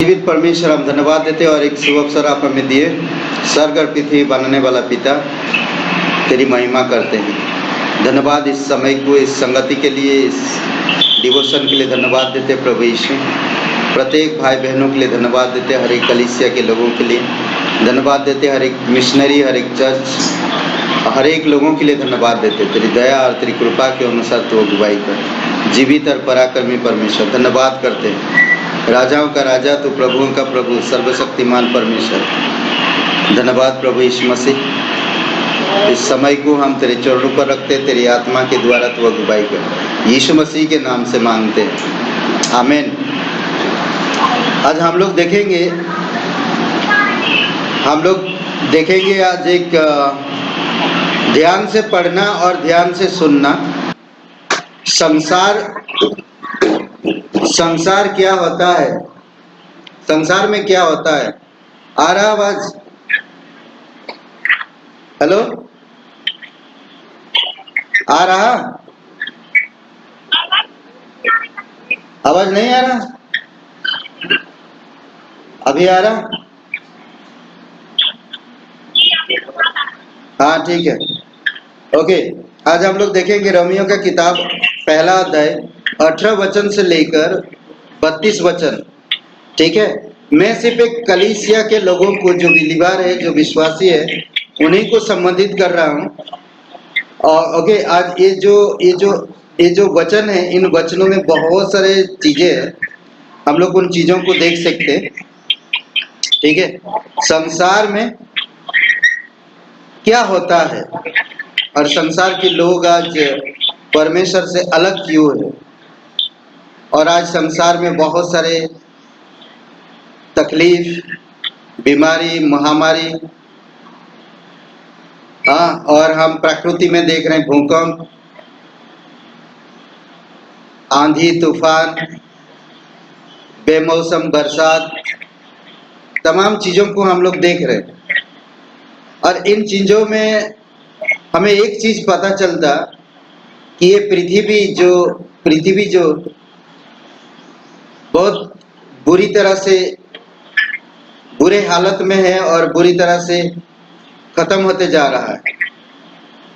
जीवित परमेश्वर हम धन्यवाद देते और एक शुभ अवसर आप हमें दिए। स्वर्ग और पृथ्वी बनाने वाला पिता, तेरी महिमा करते हैं। धन्यवाद इस समय को, इस संगति के लिए, इस डिवोशन के लिए धन्यवाद देते प्रभु यीशु। प्रत्येक भाई बहनों के लिए धन्यवाद देते, हर एक कलीसिया के लोगों के लिए धन्यवाद देते, हर एक मिशनरी, हर एक चर्च, हर एक लोगों के लिए धन्यवाद देते। तेरी दया और तेरी कृपा के अनुसार तू अगुवाई कर। जीवित और पराक्रमी परमेश्वर धन्यवाद करते हैं। राजाओं का राजा, तू प्रभुओं का प्रभु, सर्वशक्तिमान परमेश्वर धन्यवाद प्रभु यीशु मसीह। इस समय को हम तेरे चरणों पर रखते, तेरी आत्मा के द्वारा तू अगुवाई कर, यीशु मसीह के नाम से मांगते हैं, आमीन। आज हम लोग देखेंगे आज एक ध्यान से पढ़ना और ध्यान से सुनना। संसार क्या होता है, संसार में क्या होता है। आ रहा आवाज? हेलो, आ रहा? आवाज नहीं आ रहा? अभी आ रहा? हाँ ठीक है, ओके। आज हम लोग देखेंगे रोमियो का किताब पहला अध्याय 18 वचन से लेकर 32 वचन, ठीक है। मैं सिर्फ एक कलीसिया के लोगों को, जो बिलीवर है, जो विश्वासी है, उन्हीं को संबंधित कर रहा हूँ। और ओके, आज ये जो वचन है, इन वचनों में बहुत सारे चीजें हैं, हम लोग उन चीजों को देख सकते हैं, ठीक है। संसार में क्या होता है और संसार के लोग आज परमेश्वर से अलग क्यों है, और आज संसार में बहुत सारे तकलीफ, बीमारी, महामारी, हाँ, और हम प्रकृति में देख रहे हैं भूकंप, आंधी, तूफान, बेमौसम बरसात, तमाम चीजों को हम लोग देख रहे हैं। और इन चीजों में हमें एक चीज पता चलता कि ये पृथ्वी जो बहुत बुरी तरह से, बुरे हालत में है और बुरी तरह से खत्म होते जा रहा है।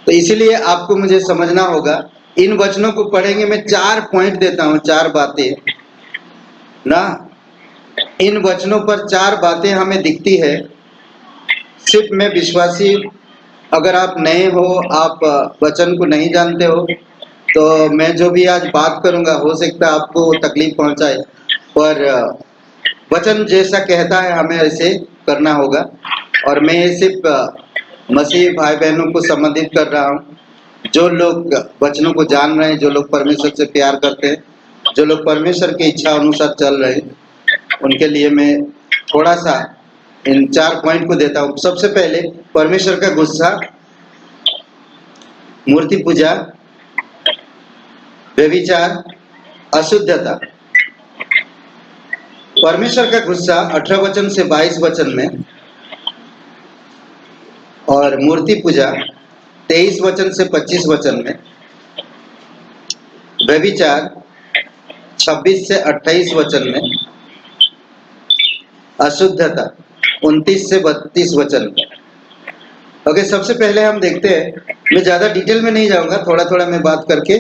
तो इसीलिए आपको मुझे समझना होगा। इन वचनों को पढ़ेंगे, मैं 4 पॉइंट देता हूँ, 4 बातें ना। इन वचनों पर 4 बातें हमें दिखती है। सिर्फ मैं विश्वासी, अगर आप नए हो, आप वचन को नहीं जानते हो, तो मैं जो भी आज बात करूंगा हो सकता है आपको तकलीफ पहुंचाए, पर वचन जैसा कहता है हमें ऐसे करना होगा। और मैं ये सिर्फ मसीह भाई बहनों को संबंधित कर रहा हूँ, जो लोग वचनों को जान रहे हैं, जो लोग परमेश्वर से प्यार करते हैं, जो लोग परमेश्वर की इच्छा अनुसार चल रहे हैं, उनके लिए मैं थोड़ा सा इन 4 पॉइंट को देता हूँ। सबसे पहले, परमेश्वर का गुस्सा, मूर्ति पूजा, व्यभिचार, अशुद्धता। परमेश्वर का गुस्सा 18 वचन से 22 वचन में, और मूर्ति पूजा 23 वचन से 25 वचन में, व्यभिचार 26 से 28 वचन में, अशुद्धता 29 से 32 वचन में। ओके, सबसे पहले हम देखते हैं, मैं ज़्यादा डिटेल में नहीं जाऊंगा, थोड़ा थोड़ा मैं बात करके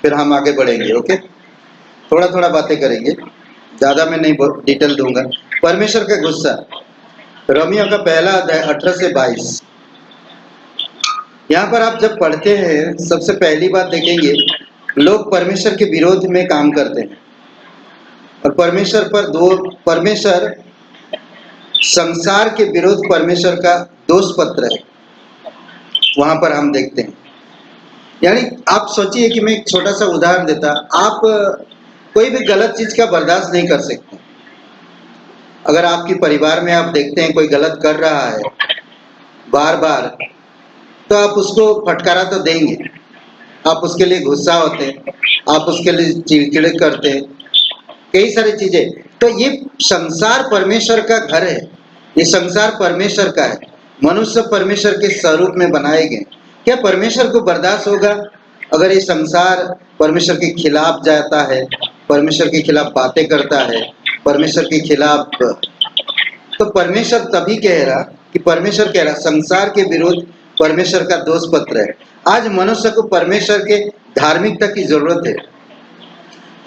फिर हम आगे बढ़ेंगे। ओके, थोड़ा थोड़ा बातें करेंगे, ज़्यादा मैं नहीं डिटेल दूंगा। परमेश्वर का गुस्सा, रोमियो का पहला अध्याय 18 से 22। यहाँ पर आप जब पढ़ते हैं, सबसे पहली बात देखेंगे, लोग परमेश्वर के विरोध में काम करते हैं और परमेश्वर संसार के विरोध परमेश्वर का दोष पत्र है, वहां पर हम देखते हैं। यानी आप सोचिए कि मैं एक छोटा सा उदाहरण देता, आप कोई भी गलत चीज का बर्दाश्त नहीं कर सकते। अगर आपके परिवार में आप देखते हैं कोई गलत कर रहा है बार बार, तो आप उसको फटकारा तो देंगे, आप उसके लिए गुस्सा होते हैं, आप उसके लिए चिड़चिड़े करते हैं, कई सारी चीजें। तो ये संसार परमेश्वर का घर है, ये संसार परमेश्वर का है, मनुष्य परमेश्वर के स्वरूप में बनाए गए। क्या परमेश्वर को बर्दाश्त होगा अगर ये संसार परमेश्वर के खिलाफ जाता है, परमेश्वर के खिलाफ बातें करता है, परमेश्वर के खिलाफ, तो परमेश्वर तभी कह रहा कि परमेश्वर कह रहा संसार के विरुद्ध परमेश्वर का दोष पत्र है। आज मनुष्य को परमेश्वर के धार्मिकता की जरूरत है।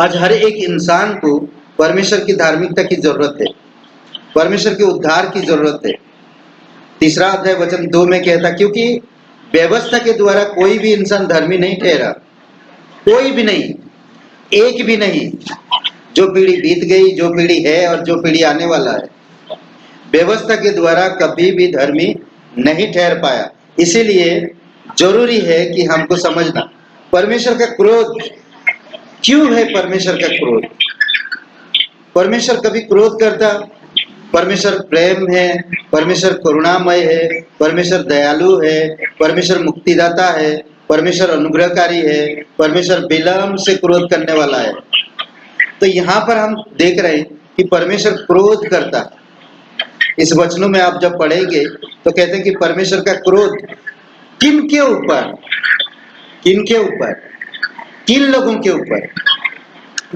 आज हर एक इंसान को परमेश्वर की धार्मिकता की जरूरत है, परमेश्वर के उद्धार की जरूरत है। 3 अध्याय वचन 2 में कहता, क्योंकि व्यवस्था के द्वारा कोई भी इंसान धर्मी नहीं ठहरा, कोई भी नहीं, एक भी नहीं। जो पीढ़ी बीत गई, जो पीढ़ी है और जो पीढ़ी आने वाला है, व्यवस्था के द्वारा कभी भी धर्मी नहीं ठहर पाया। इसीलिए जरूरी है कि हमको समझना परमेश्वर का क्रोध क्यों है। परमेश्वर का क्रोध, परमेश्वर कभी क्रोध करता? परमेश्वर प्रेम है, परमेश्वर करुणामय है, परमेश्वर दयालु है, परमेश्वर मुक्तिदाता है, परमेश्वर अनुग्रहकारी है, परमेश्वर विलंब से क्रोध करने वाला है। तो यहाँ पर हम देख रहे हैं कि परमेश्वर क्रोध करता है। इस वचनों में आप जब पढ़ेंगे तो कहते हैं कि परमेश्वर का क्रोध किन के ऊपर, किन के ऊपर, किन लोगों के ऊपर?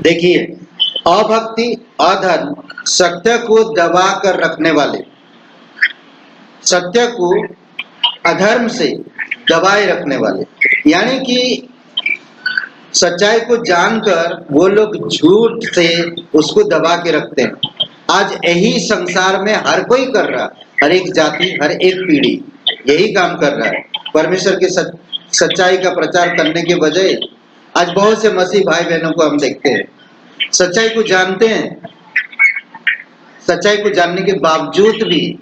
देखिए, अभक्ति, अधर्म, सत्य को दबा कर रखने वाले, सत्य को अधर्म से दबाए रखने वाले, यानी कि सच्चाई को जानकर वो लोग झूठ से उसको दबा के रखते हैं। आज यही संसार में हर कोई कर रहा, हर एक जाति, हर एक पीढ़ी यही काम कर रहा है। परमेश्वर के सच्चाई का प्रचार करने के बजाय आज बहुत से मसीह भाई बहनों को हम देखते हैं, सच्चाई को जानते हैं, सच्चाई को जानने के बावजूद भी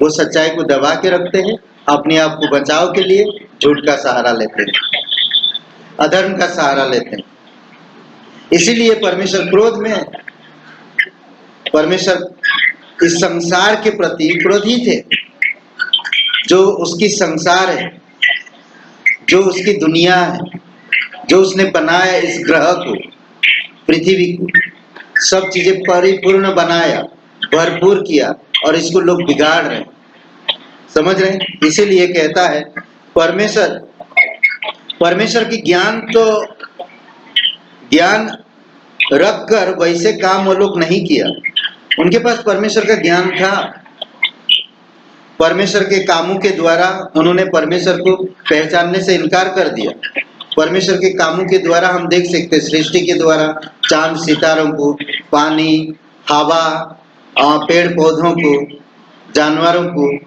वो सच्चाई को दबा के रखते हैं, अपने आप को बचाव के लिए झूठ का सहारा लेते हैं, अधर्म का सहारा लेते हैं। इसीलिए परमेश्वर क्रोध में है। परमेश्वर इस संसार के प्रति क्रोधित है। जो उसकी संसार है, जो उसकी दुनिया है, जो उसने बनाया इस ग्रह को, पृथ्वी को, सब चीजें परिपूर्ण बनाया, भरपूर किया, और इसको लोग बिगाड़ रहे हैं, समझ रहे हैं? इसीलिए कहता है परमेश्वर की ज्ञान, तो ज्ञान रख कर वैसे काम वो लोग नहीं किया। उनके पास परमेश्वर का ज्ञान था। परमेश्वर के कामों के द्वारा उन्होंने परमेश्वर को पहचानने से इनकार कर दिया। परमेश्वर के कामों के द्वारा हम देख सकते हैं, सृष्टि के द्वारा चांद सितारों को, पानी, हवा, पेड़ पौधों को, जानवरों को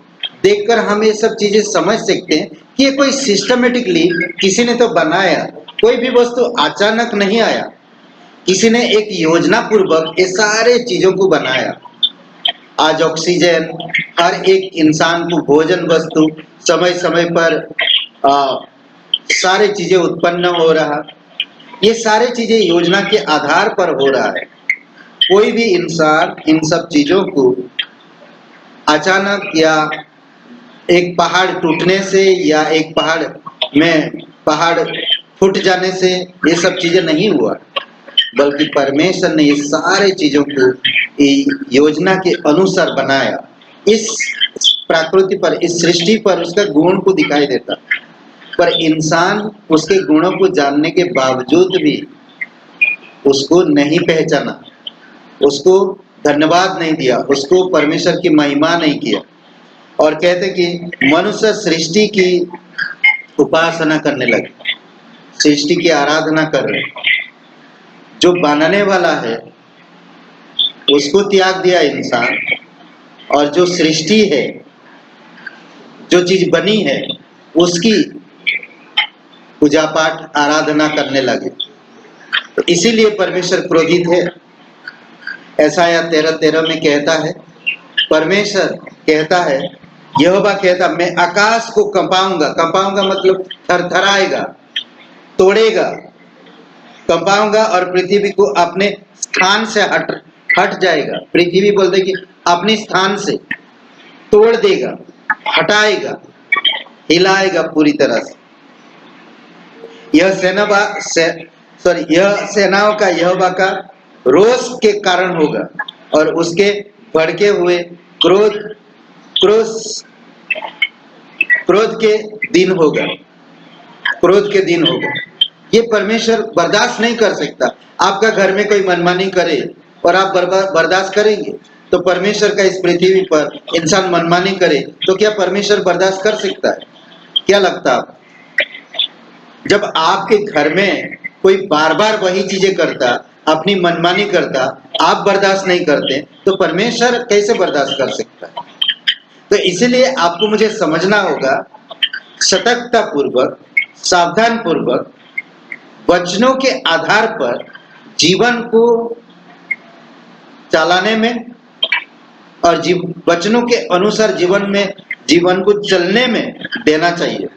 देखकर हम ये सब चीजें समझ सकते हैं कि ये कोई सिस्टमेटिकली किसी ने तो बनाया। कोई भी वस्तु अचानक नहीं आया, किसी ने एक योजना पूर्वक ये सारे चीजों को बनाया। आज ऑक्सीजन, हर एक इंसान को भोजन वस्तु समय समय पर सारी चीजें उत्पन्न हो रहा, ये सारी चीजें योजना के आधार पर हो रहा है। कोई भी इंसान इन सब चीजों को अचानक या एक पहाड़ टूटने से या एक पहाड़ फूट जाने से ये सब चीजें नहीं हुआ, बल्कि परमेश्वर ने ये सारे चीजों को योजना के अनुसार बनाया। इस प्रकृति पर, इस सृष्टि पर उसका गुण को दिखाई देता, पर इंसान उसके गुणों को जानने के बावजूद भी उसको नहीं पहचाना, उसको धन्यवाद नहीं दिया, उसको परमेश्वर की महिमा नहीं किया। और कहते कि मनुष्य सृष्टि की उपासना करने लगे, सृष्टि की आराधना कर रहे। जो बनाने वाला है उसको त्याग दिया इंसान, और जो सृष्टि है, जो चीज बनी है, उसकी पूजा पाठ आराधना करने लगे। तो इसीलिए परमेश्वर क्रोधित है। यशायाह 13:13 में कहता है, परमेश्वर कहता है, यहोवा कहता, मैं आकाश को कंपाऊंगा। कंपाऊंगा मतलब थरथराएगा, तोड़ेगा, कंपाऊंगा, और पृथ्वी को अपने स्थान से हट जाएगा। पृथ्वी बोलते कि अपने स्थान से तोड़ देगा, हटाएगा, हिलाएगा पूरी तरह से। यह सेनाओं का यहोवा का रोष के कारण होगा, और उसके भड़के हुए क्रोध के दिन होगा, क्रोध के दिन होगा। ये परमेश्वर बर्दाश्त नहीं कर सकता। आपका घर में कोई मनमानी करे, और आप बर्दाश्त करेंगे? तो परमेश्वर का इस पृथ्वी पर इंसान मनमानी करे तो क्या परमेश्वर बर्दाश्त कर सकता है? क्या लगता है आपको? जब आपके घर में कोई बार बार वही चीजें करता, अपनी मनमानी करता, आप बर्दाश्त नहीं करते, तो परमेश्वर कैसे बर्दाश्त कर सकता है? तो इसीलिए आपको मुझे समझना होगा, सतर्कता पूर्वक, सावधान पूर्वक वचनों के आधार पर जीवन को चलाने में और वचनों के अनुसार जीवन को चलने में देना चाहिए।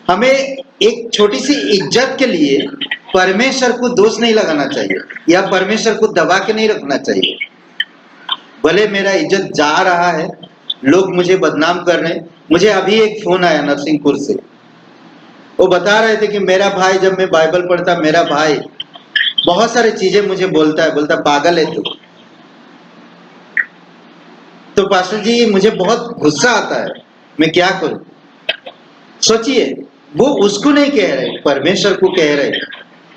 हमें एक छोटी सी इज्जत के लिए परमेश्वर को दोष नहीं लगाना चाहिए या परमेश्वर को दबा के नहीं रखना चाहिए। भले मेरा इज्जत जा रहा है, लोग मुझे बदनाम कर रहे हैं। मुझे अभी एक फोन आया नरसिंहपुर से, वो बता रहे थे कि मेरा भाई, जब मैं बाइबल पढ़ता, मेरा भाई बहुत सारी चीजें मुझे बोलता पागल है तू। तो पास्टर जी मुझे बहुत गुस्सा आता है, मैं क्या करूं? सोचिए, वो उसको नहीं कह रहे, परमेश्वर को कह रहे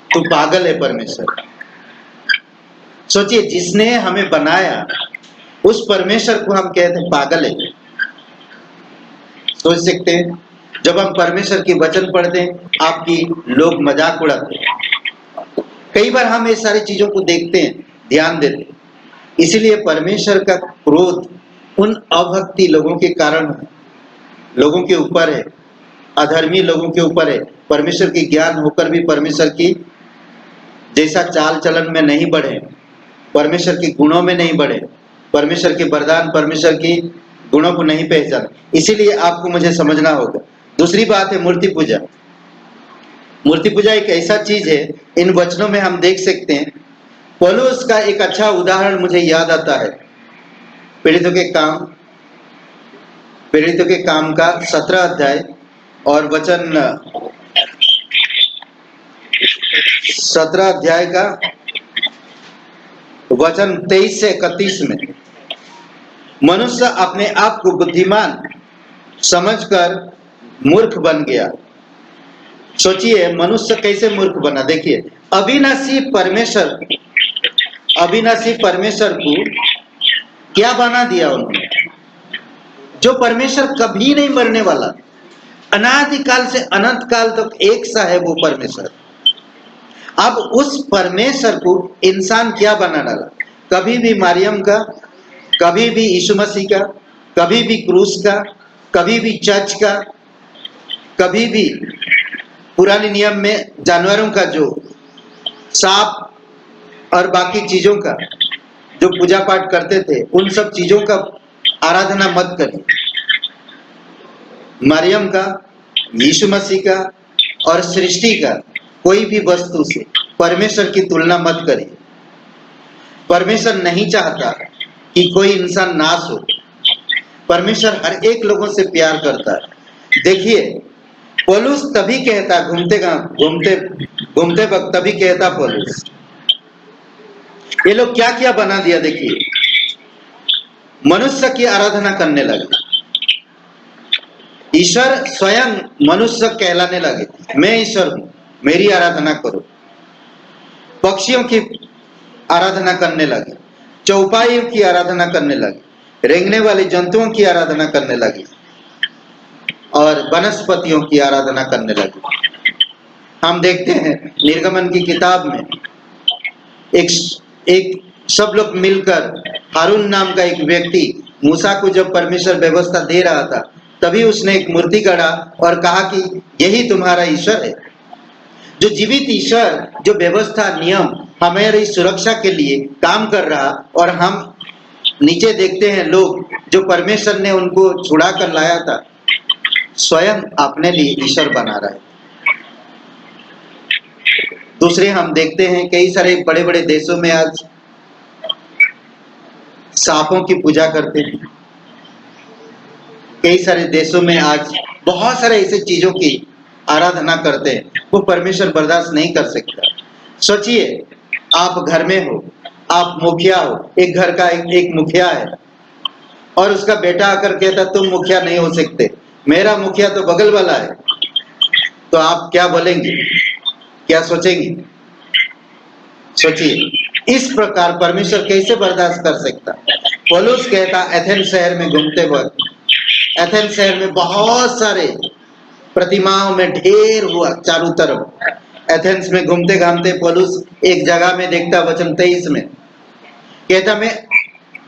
तू पागल है परमेश्वर। सोचिए, जिसने हमें बनाया उस परमेश्वर को हम कहते हैं पागल है। सोच सकते हैं, जब हम परमेश्वर की वचन पढ़ते हैं, आपकी लोग मजाक उड़ाते हैं। कई बार हम इस सारी चीजों को देखते हैं, ध्यान देते हैं। इसीलिए परमेश्वर का क्रोध उन अभक्ति लोगों के कारण लोगों के ऊपर है, अधर्मी लोगों के ऊपर है। परमेश्वर की ज्ञान होकर भी परमेश्वर की जैसा चाल चलन में नहीं बढ़े, परमेश्वर के गुणों में नहीं बढ़े, परमेश्वर के वरदान, परमेश्वर की गुणों को नहीं पहचान। इसीलिए आपको मुझे समझना होगा। दूसरी बात है मूर्ति पूजा। मूर्ति पूजा एक ऐसा चीज है, इन वचनों में हम देख सकते हैं। पौलुस का एक अच्छा उदाहरण मुझे याद आता है, पीड़ितों के काम का 17 अध्याय और वचन 17 अध्याय का वचन 23 से 31 में, मनुष्य अपने आप को बुद्धिमान समझकर मूर्ख बन गया। सोचिए, मनुष्य कैसे मूर्ख बना। देखिए, अविनाशी परमेश्वर को क्या बना दिया उन्होंने, जो परमेश्वर कभी नहीं मरने वाला, अनादिकाल से अनंत काल तक एक सा है वो परमेश्वर। अब उस परमेश्वर को इंसान क्या बना डाला? कभी भी मरियम का, कभी भी यीशु मसीह का, कभी भी क्रूस का, कभी भी चर्च का, कभी भी पुराने नियम में जानवरों का, जो सांप और बाकी चीजों का जो पूजा पाठ करते थे, उन सब चीजों का आराधना मत करिए। मरियम का, यीशु मसीह का और सृष्टि का कोई भी वस्तु से परमेश्वर की तुलना मत करिए। परमेश्वर नहीं चाहता कि कोई इंसान नाश हो। परमेश्वर हर एक लोगों से प्यार करता है। देखिए, पौलुस तभी कहता, घूमते वक्त तभी कहता पौलुस, ये लोग क्या क्या बना दिया। देखिए, मनुष्य की आराधना करने लगे, ईश्वर स्वयं मनुष्य कहलाने लगे, मैं ईश्वर हूं, मेरी आराधना करो। पक्षियों की आराधना करने लगे, चौपाइयों की आराधना करने लगे, रेंगने वाले जंतुओं की आराधना करने लगे और वनस्पतियों की आराधना करने लगे। हम देखते हैं निर्गमन की किताब में एक सब लोग मिलकर, हारून नाम का एक व्यक्ति मूसा को जब परमेश्वर व्यवस्था दे रहा था, तभी उसने एक मूर्ति गढ़ा और कहा कि यही तुम्हारा ईश्वर है। जो जीवित ईश्वर, जो व्यवस्था, नियम हमारी सुरक्षा के लिए काम कर रहा, और हम नीचे देखते हैं लोग जो परमेश्वर ने उनको छुड़ा कर लाया था, स्वयं अपने लिए ईश्वर बना रहा है। दूसरे हम देखते हैं कई सारे बड़े बड़े देशों में आज सांपों की पूजा करते हैं। कई सारे देशों में आज बहुत सारे ऐसे चीजों की आराधना करते हैं, वो परमेश्वर बर्दाश्त नहीं कर सकता। सोचिए, आप घर में हो, आप मुखिया हो, एक घर का एक मुखिया है और उसका बेटा आकर कहता तुम मुखिया नहीं हो सकते, मेरा मुखिया तो बगल वाला है। तो आप क्या बोलेंगे, क्या सोचेंगे? सोचिए, इस प्रकार परमेश्वर कैसे बर्दाश्त कर सकता। पौलुस कहता एथेंस शहर में घूमते वक्त, एथेंस शहर में बहुत सारे प्रतिमाओं में ढेर हुआ चारों तरफ। एथेंस में घूमते घामते पौलुस एक जगह में देखता, वचन 23 में कहता, मैं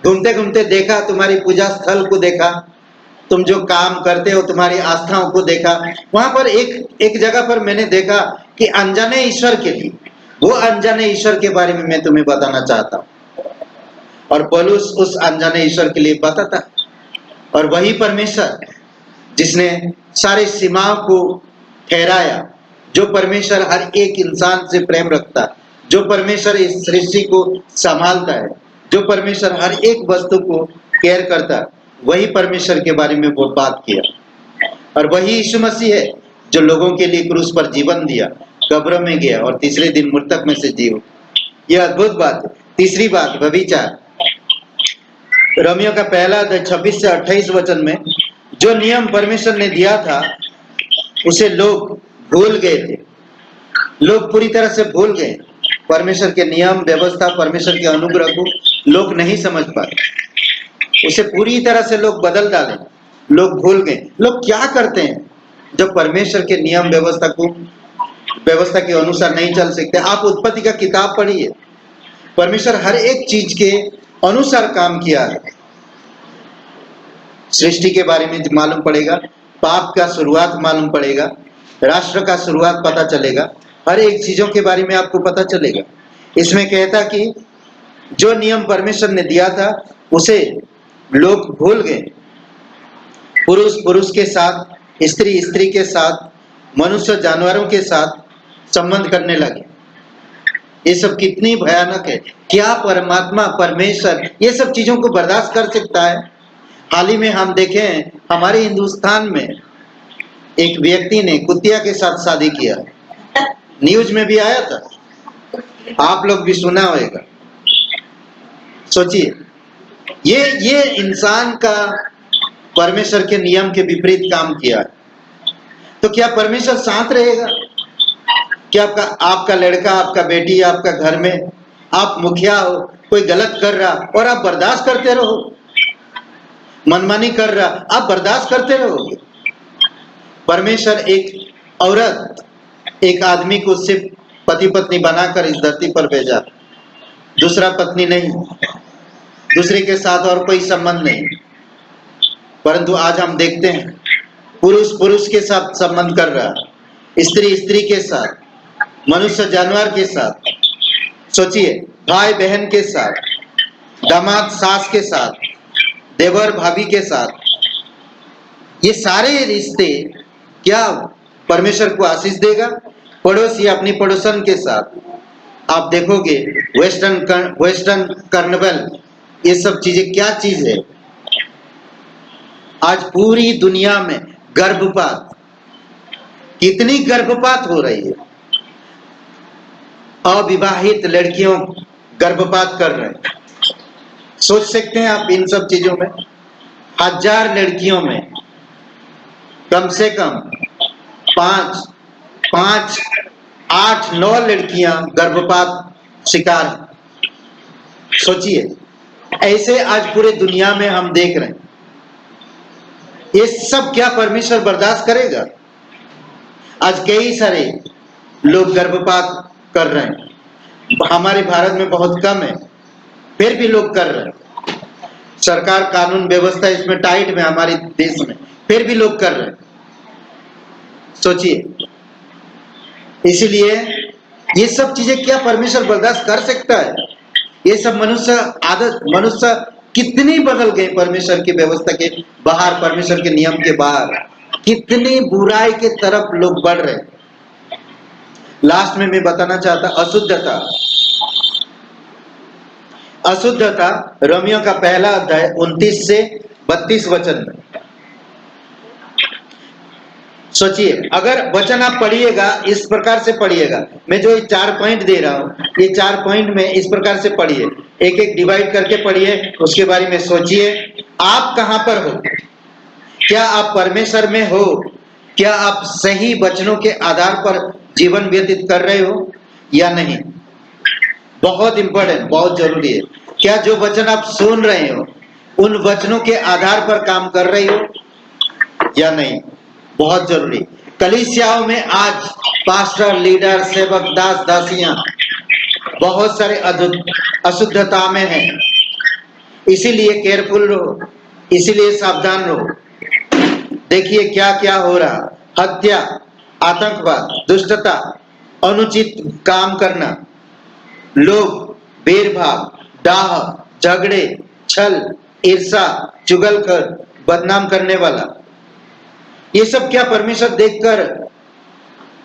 घूमते घूमते देखा, तुम्हारी पूजा स्थल को देखा, तुम जो काम करते हो, तुम्हारी आस्थाओं को देखा। वहां पर एक जगह पर मैंने देखा कि अनजाने ईश्वर के लिए, वो अनजाने ईश्वर के बारे में मैं तुम्हें बताना चाहता हूँ। और पौलुस उस अनजाने ईश्वर के लिए बताता, और वही परमेश्वर जिसने सारी सीमाओं को ठहराया, जो परमेश्वर हर एक इंसान से प्रेम रखता है, जो परमेश्वर इस सृष्टि को संभालता है, जो परमेश्वर हर एक वस्तु को केयर करता है, वही परमेश्वर के बारे में वो बात किया। और वही यीशु मसीह है जो लोगों के लिए क्रूस पर जीवन दिया, कब्र में गया और तीसरे दिन मृतक में से जी उठा। यह अद्भुत बात है। तीसरी बात, व्यभिचार। रोमियो का पहला 26 से 28 वचन में जो नियम परमेश्वर ने दिया था उसे लोग भूल गए थे। लोग पूरी तरह से भूल गए। परमेश्वर के नियम व्यवस्था, परमेश्वर के अनुग्रह को लोग नहीं समझ पाए, उसे पूरी तरह से लोग बदल डाले, लोग भूल गए। लोग क्या करते हैं जब परमेश्वर के नियम व्यवस्था के अनुसार नहीं चल सकते। आप उत्पत्ति का किताब पढ़िए, परमेश्वर हर एक चीज के अनुसार काम किया है। सृष्टि के बारे में मालूम पड़ेगा, पाप का शुरुआत मालूम पड़ेगा, राष्ट्र का शुरुआत पता चलेगा, हर एक चीजों के बारे में आपको पता चलेगा। इसमें कहता कि जो नियम परमेश्वर ने दिया था उसे लोग भूल गए। पुरुष पुरुष के साथ, स्त्री स्त्री के साथ, मनुष्य जानवरों के साथ संबंध करने लगे। ये सब कितनी भयानक है। क्या परमात्मा परमेश्वर ये सब चीजों को बर्दाश्त कर सकता है? हाल ही में हम देखें, हमारे हिंदुस्तान में एक व्यक्ति ने कुतिया के साथ शादी किया, न्यूज में भी आया था, आप लोग भी सुना होगा। सोचिए, ये इंसान का परमेश्वर के नियम के विपरीत काम किया, तो क्या परमेश्वर शांत रहेगा? क्या आपका लड़का, आपका बेटी, आपका घर में आप मुखिया हो, कोई गलत कर रहा और आप बर्दाश्त करते रहो, मनमानी कर रहा, आप बर्दाश्त करते रहोगे? परमेश्वर एक औरत, एक आदमी को सिर्फ पति पत्नी बनाकर इस धरती पर भेजा, दूसरा पत्नी नहीं, दूसरे के साथ और कोई संबंध नहीं। परंतु आज हम देखते हैं पुरुष पुरुष के साथ संबंध कर रहा, स्त्री स्त्री के साथ, मनुष्य जानवर के साथ। सोचिए, भाई बहन के साथ, दामाद सास के साथ, देवर भाभी के साथ, ये सारे रिश्ते क्या परमेश्वर को आशीष देगा? पड़ोसी अपनी पड़ोसन के साथ आप देखोगे, वेस्टर्न कार्निवल, ये सब चीजें क्या चीज है। आज पूरी दुनिया में गर्भपात, कितनी गर्भपात हो रही है। अविवाहित लड़कियों गर्भपात कर रहे हैं। सोच सकते हैं आप इन सब चीजों में? 1000 लड़कियों में कम से कम 5, 8, 9 लड़कियां गर्भपात शिकार हैं। सोचिए, ऐसे आज पूरे दुनिया में हम देख रहे हैं। ये सब क्या परमेश्वर बर्दाश्त करेगा? आज कई सारे लोग गर्भपात कर रहे हैं। हमारे भारत में बहुत कम है, फिर भी लोग कर रहे हैं। सरकार कानून व्यवस्था इसमें टाइट में, हमारे देश में, फिर भी लोग कर रहे हैं। सोचिए, इसीलिए ये सब चीजें क्या परमेश्वर बर्दाश्त कर सकता है? ये सब मनुष्य कितनी बदल गए परमेश्वर की व्यवस्था के बाहर, परमेश्वर के नियम के बाहर, कितनी बुराई के तरफ लोग बढ़ रहे हैं। लास्ट में मैं बताना चाहता, अशुद्धता, रोमियो का पहला अध्याय 29 से 32 वचन में। सोचिए, अगर वचन आप पढ़िएगा, इस प्रकार से पढ़िएगा, मैं जो 4 पॉइंट दे रहा हूं, ये 4 पॉइंट में इस प्रकार से पढ़िए, एक एक डिवाइड करके पढ़िए, उसके बारे में सोचिए। आप कहां पर हो? क्या आप परमेश्वर में हो? क्या आप सही वचनों के आधार पर जीवन व्यतीत कर रहे हो या नहीं? बहुत इंपॉर्टेंट, बहुत जरूरी है। क्या जो वचन आप सुन रहे हो उन वचनों के आधार पर काम कर रही हो या नहीं, बहुत जरूरी। कलीसियाओं में आज पास्टर, लीडर, सेवक, दास, दासियां बहुत सारे अशुद्धता में हैं। इसीलिए केयरफुल रहो, इसीलिए सावधान रहो। देखिए क्या क्या हो रहा, हत्या, आतंकवाद, दुष्टता, अनुचित काम करना, लोग भेदभाव, डाह, झगड़े, छल, ईर्षा, चुगलखोर, बदनाम करने वाला, ये सब क्या परमेश्वर देखकर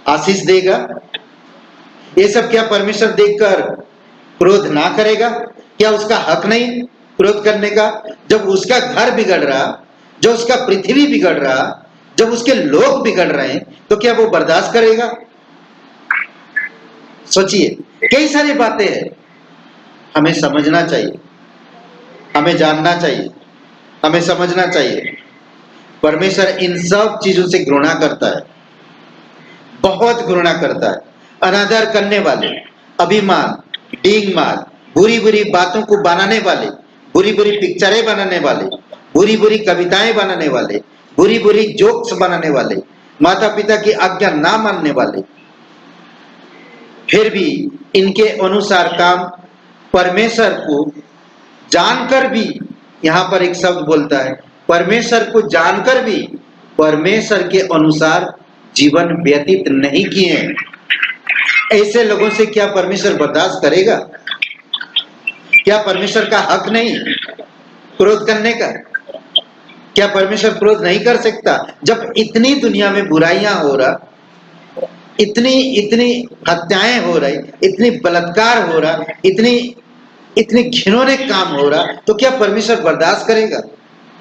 आशीष देगा? ये सब क्या परमेश्वर देखकर क्रोध ना करेगा? क्या उसका हक नहीं क्रोध करने का? जब उसका घर बिगड़ रहा, जब उसका पृथ्वी बिगड़ रहा, जब उसके लोग बिगड़ रहे हैं, तो क्या वो बर्दाश्त करेगा? सोचिए, कई सारी बातें हैं, हमें समझना चाहिए, हमें जानना चाहिए, हमें समझना चाहिए। परमेश्वर इन सब चीजों से घृणा करता है, बहुत घृणा करता है। अनादर करने वाले, अभिमान, डींग मार, बुरी बुरी बातों को बनाने वाले, बुरी बुरी पिक्चरें बनाने वाले, बुरी बुरी कविताएं बनाने वाले, बुरी बुरी जोक्स बनाने वाले, माता पिता की आज्ञा ना मानने वाले, फिर भी इनके अनुसार काम परमेश्वर को जानकर भी, यहां पर एक शब्द बोलता है, परमेश्वर को जानकर भी परमेश्वर के अनुसार जीवन व्यतीत नहीं किए। ऐसे लोगों से क्या परमेश्वर बर्दाश्त करेगा? क्या परमेश्वर का हक नहीं क्रोध करने का? क्या परमेश्वर क्रोध नहीं कर सकता? जब इतनी दुनिया में बुराइयां हो रहा, इतनी इतनी हत्याएं हो रही, इतनी बलात्कार हो रहा, इतनी इतने घिनौने काम हो रहा, तो क्या परमेश्वर बर्दाश्त करेगा?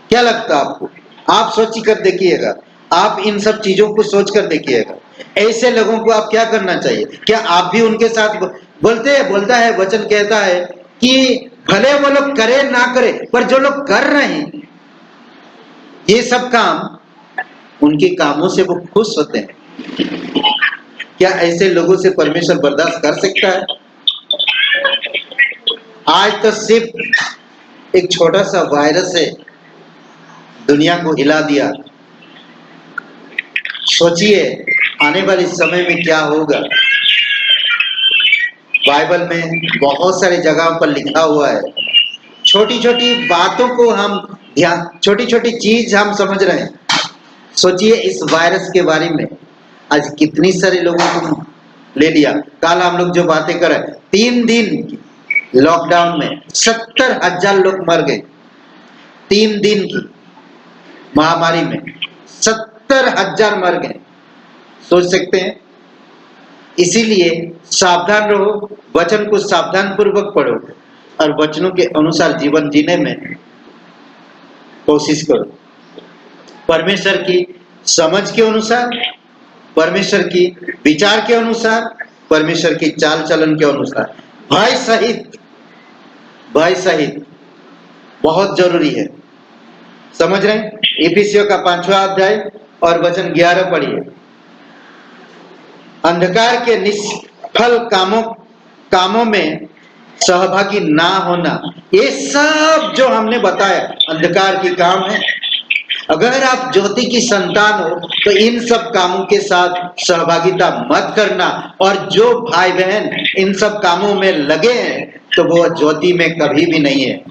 क्या लगता आपको? आप सोच कर देखिएगा, आप इन सब चीजों को सोच कर देखिएगा। ऐसे लोगों को आप क्या करना चाहिए? क्या आप भी उनके साथ बोलता है, वचन कहता है कि भले वो लोग करे ना करे, पर जो लोग कर रहे हैं ये सब काम, उनके कामों से वो खुश होते हैं। क्या ऐसे लोगों से परमेश्वर बर्दाश्त कर सकता है? आज तो सिर्फ एक छोटा सा वायरस है, दुनिया को हिला दिया। सोचिए आने वाले समय में क्या होगा। बाइबल में बहुत सारी जगहों पर लिखा हुआ है, छोटी छोटी बातों को हम ध्यान, छोटी छोटी चीज हम समझ रहे हैं। सोचिए इस वायरस के बारे में आज कितनी सारे लोगों को ले लिया। कल हम लोग जो बातें कर रहे हैं, 3 दिन लॉकडाउन में 70,000 लोग मर गए। 3 दिन की महामारी में 70,000 मर गए, सोच सकते हैं। इसीलिए सावधान रहो, वचन को सावधान पूर्वक पढ़ो और वचनों के अनुसार जीवन जीने में कोशिश करो। परमेश्वर की समझ के अनुसार, परमेश्वर की विचार के अनुसार, परमेश्वर की चाल चलन के अनुसार, भय सहित, भय सहित, बहुत जरूरी है। समझ रहे हैं? इफिसियों का 5वां अध्याय और वचन 11 पढ़िए। अंधकार के निष्फल कामों में सहभागी ना होना, ये सब जो हमने बताया अंधकार की काम है। अगर आप ज्योति की संतान हो तो इन सब कामों के साथ सहभागिता मत करना। और जो भाई बहन इन सब कामों में लगे हैं तो वो ज्योति में कभी भी नहीं है,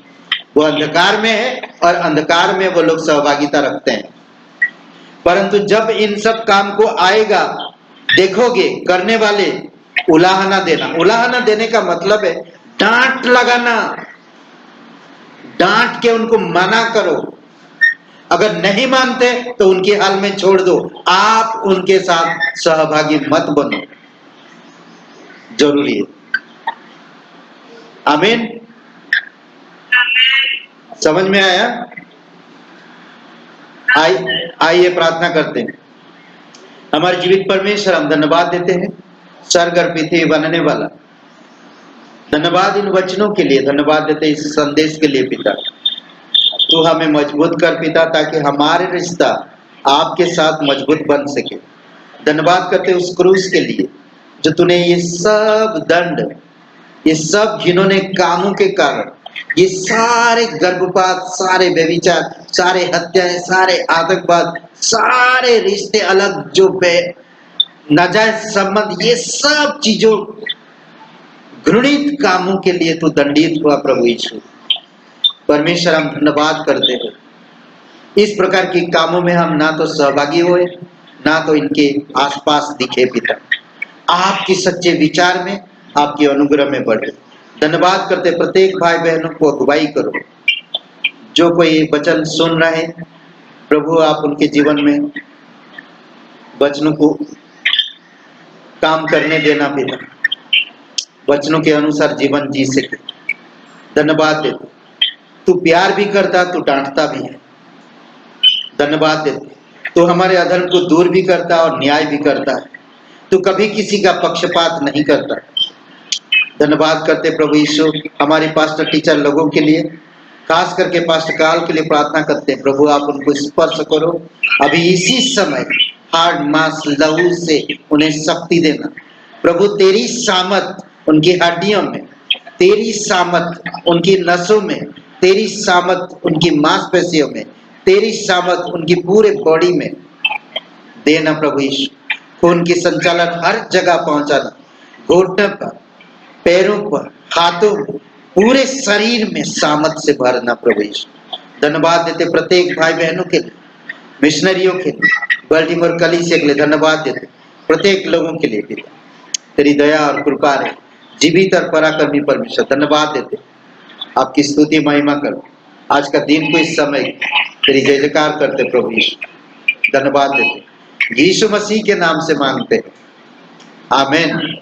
वो अंधकार में है और अंधकार में वो लोग सहभागिता रखते हैं। परंतु जब इन सब काम को आएगा, देखोगे करने वाले उलाहना देना। उलाहना देने का मतलब है डांट लगाना, डांट के उनको मना करो। अगर नहीं मानते तो उनके हाल में छोड़ दो, आप उनके साथ सहभागी मत बनो, जरूरी है। आमीन। समझ में आया? आइए प्रार्थना करते हैं। हमारे जीवित परमेश्वर, हम धन्यवाद देते हैं, स्वर्ग और पृथ्वी बनाने वाला, धन्यवाद इन वचनों के लिए, धन्यवाद देते हैं इस संदेश के लिए। पिता तू हमें मजबूत कर पिता, ताकि हमारे रिश्ता आपके साथ मजबूत बन सके। धन्यवाद करते उस क्रूस के लिए जो तूने ये सब दंड ये सब घिनौने कामों के कारण, ये सारे गर्भपात, सारे व्यभिचार, सारे हत्याएं, सारे आतंकवाद, सारे रिश्ते अलग जो नाजायज संबंध, ये सब चीजों घृणित कामों के लिए तो दंडित हुआ प्रभु यीशु। परमेश्वर हम धन्यवाद करते हैं, इस प्रकार के कामों में हम ना तो सहभागी हुए, ना तो इनके आसपास दिखे पिता। आपके सच्चे विचार में, आपके अनुग्रह में बढ़े। धन्यवाद करते प्रत्येक भाई बहनों को अगुवाई करो, जो कोई वचन सुन रहे प्रभु, आप उनके जीवन में वचनों को काम करने देना पिता, वचनों के अनुसार जीवन जी सके। धन्यवाद देते, तू प्यार भी करता, तू डांटता भी है। धन्यवाद देते, तू हमारे अधर्म को दूर भी करता और न्याय भी करता है। तू कभी किसी का पक्षपात नहीं करता। धन्यवाद करते प्रभु यीशु, हमारे पास्टर टीचर लोगों के लिए, खास करके पास्टर काल के लिए प्रार्थना करते हैं प्रभु, आप उनको स्पर्श करो अभी इसी समय, हार्ट मांस लहू से उन्हें शक्ति देना प्रभु। तेरी सामत उनकी हड्डियों में, तेरी सामत उनकी नसों में, तेरी सामत उनकी मांसपेशियों में, तेरी सामत उनकी पूरे बॉडी में देना प्रभु यीशु। खून की संचालन हर जगह पहुंचाना, घुटने पर, पैरों पर, हाथों में, पूरे शरीर में सामत से भरना प्रभु यीशु। धन्यवाद देते प्रत्येक भाई बहनों के लिए, मिशनरियों के लिए, बल्टीमोर कलीसिया के लिए धन्यवाद देते, प्रत्येक लोगों के लिए भी तेरी दया और कृपा रहे। जीवित और पराक्रमी परमेश्वर धन्यवाद देते, आपकी स्तुति महिमा करो। आज का दिन को इस समय तेरी जय जयकार करते प्रभु यीशु, धन्यवाद देते, यीशु मसीह के नाम से मांगते, आमीन।